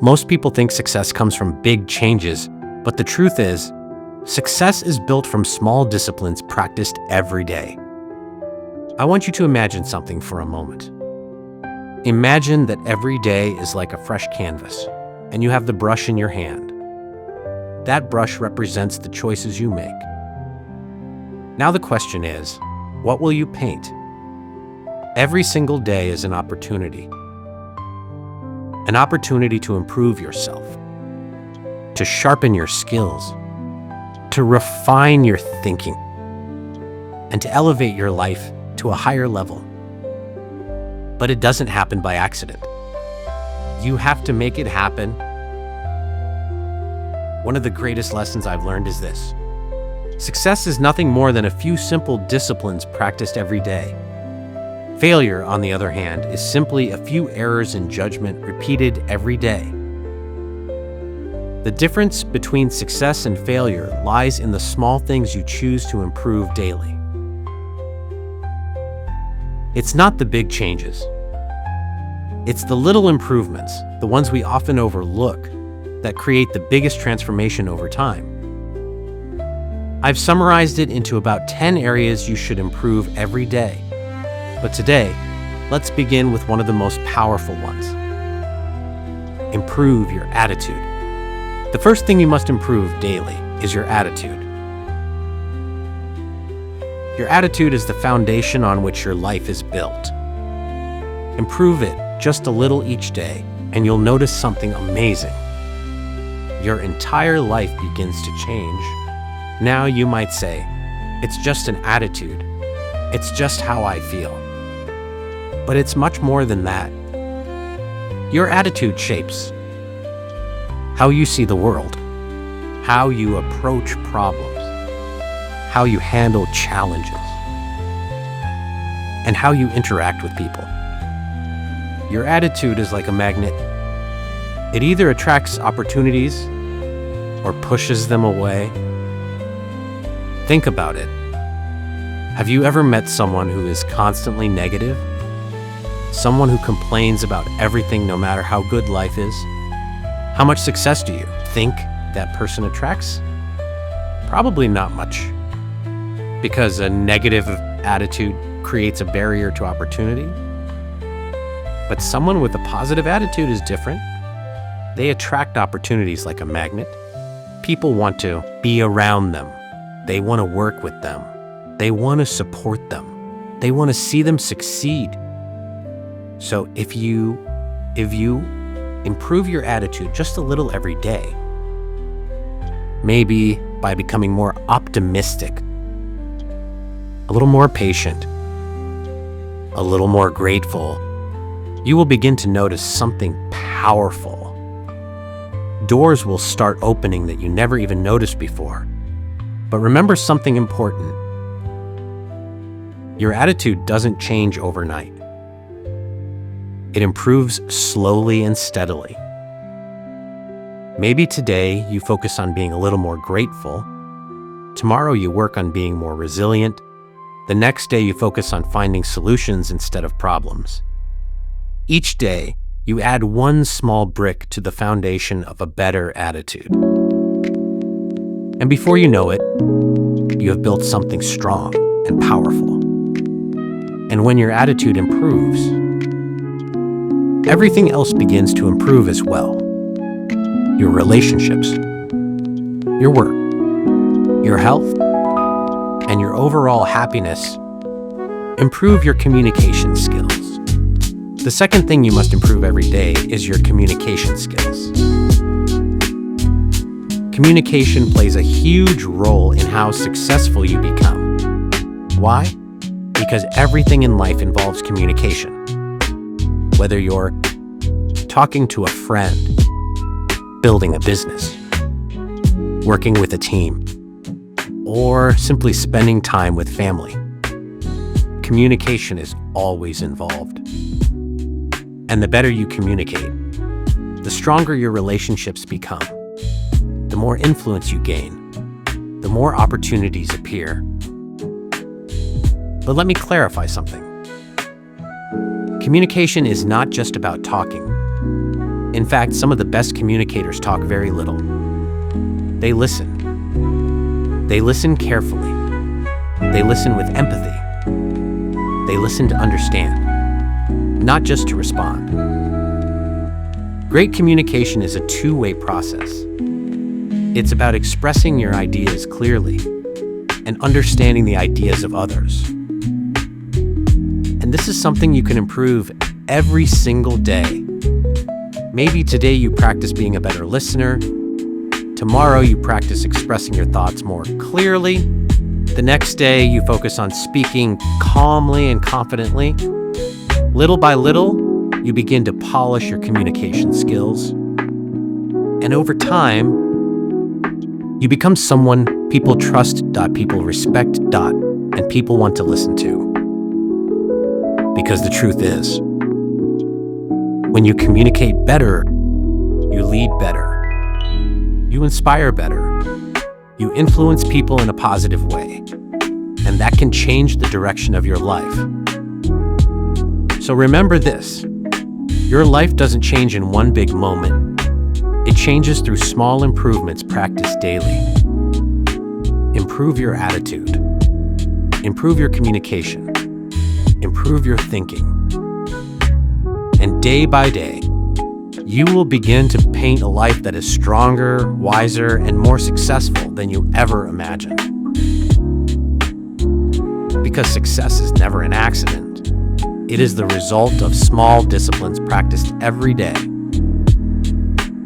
Most people think success comes from big changes, but the truth is, success is built from small disciplines practiced every day. I want you to imagine something for a moment. Imagine that every day is like a fresh canvas, and you have the brush in your hand. That brush represents the choices you make. Now the question is, what will you paint? Every single day is an opportunity. An opportunity to improve yourself, to sharpen your skills, to refine your thinking, and to elevate your life to a higher level. But it doesn't happen by accident. You have to make it happen. One of the greatest lessons I've learned is this: success is nothing more than a few simple disciplines practiced every day. Failure, on the other hand, is simply a few errors in judgment repeated every day. The difference between success and failure lies in the small things you choose to improve daily. It's not the big changes. It's the little improvements, the ones we often overlook, that create the biggest transformation over time. I've summarized it into about 10 areas you should improve every day. But today, let's begin with one of the most powerful ones. Improve your attitude. The first thing you must improve daily is your attitude. Your attitude is the foundation on which your life is built. Improve it just a little each day, and you'll notice something amazing. Your entire life begins to change. Now you might say, it's just an attitude. It's just how I feel. But it's much more than that. Your attitude shapes how you see the world, how you approach problems, how you handle challenges, and how you interact with people. Your attitude is like a magnet. It either attracts opportunities or pushes them away. Think about it. Have you ever met someone who is constantly negative? Someone who complains about everything no matter how good life is? How much success do you think that person attracts? Probably not much. Because a negative attitude creates a barrier to opportunity. But someone with a positive attitude is different. They attract opportunities like a magnet. People want to be around them. They want to work with them. They want to support them. They want to see them succeed. So if you improve your attitude just a little every day, maybe by becoming more optimistic, a little more patient, a little more grateful, you will begin to notice something powerful. Doors will start opening that you never even noticed before. But remember something important. Your attitude doesn't change overnight. It improves slowly and steadily. Maybe today you focus on being a little more grateful. Tomorrow you work on being more resilient. The next day you focus on finding solutions instead of problems. Each day, you add one small brick to the foundation of a better attitude. And before you know it, you have built something strong and powerful. And when your attitude improves, everything else begins to improve as well. Your relationships, your work, your health, and your overall happiness. Improve your communication skills. The second thing you must improve every day is your communication skills. Communication plays a huge role in how successful you become. Why? Because everything in life involves communication. Whether you're talking to a friend, building a business, working with a team, or simply spending time with family, communication is always involved. And the better you communicate, the stronger your relationships become. The more influence you gain, the more opportunities appear. But let me clarify something. Communication is not just about talking. In fact, some of the best communicators talk very little. They listen. They listen carefully. They listen with empathy. They listen to understand, not just to respond. Great communication is a two-way process. It's about expressing your ideas clearly and understanding the ideas of others. And this is something you can improve every single day. Maybe today you practice being a better listener. Tomorrow you practice expressing your thoughts more clearly. The next day you focus on speaking calmly and confidently. Little by little, you begin to polish your communication skills. And over time, you become someone people trust, people respect, and people want to listen to. Because the truth is, when you communicate better, you lead better. You inspire better. You influence people in a positive way. And that can change the direction of your life. So remember this. Your life doesn't change in one big moment. It changes through small improvements practiced daily. Improve your attitude. Improve your communication. Improve your thinking. And day by day, you will begin to paint a life that is stronger, wiser, and more successful than you ever imagined. Because success is never an accident. It is the result of small disciplines practiced every day.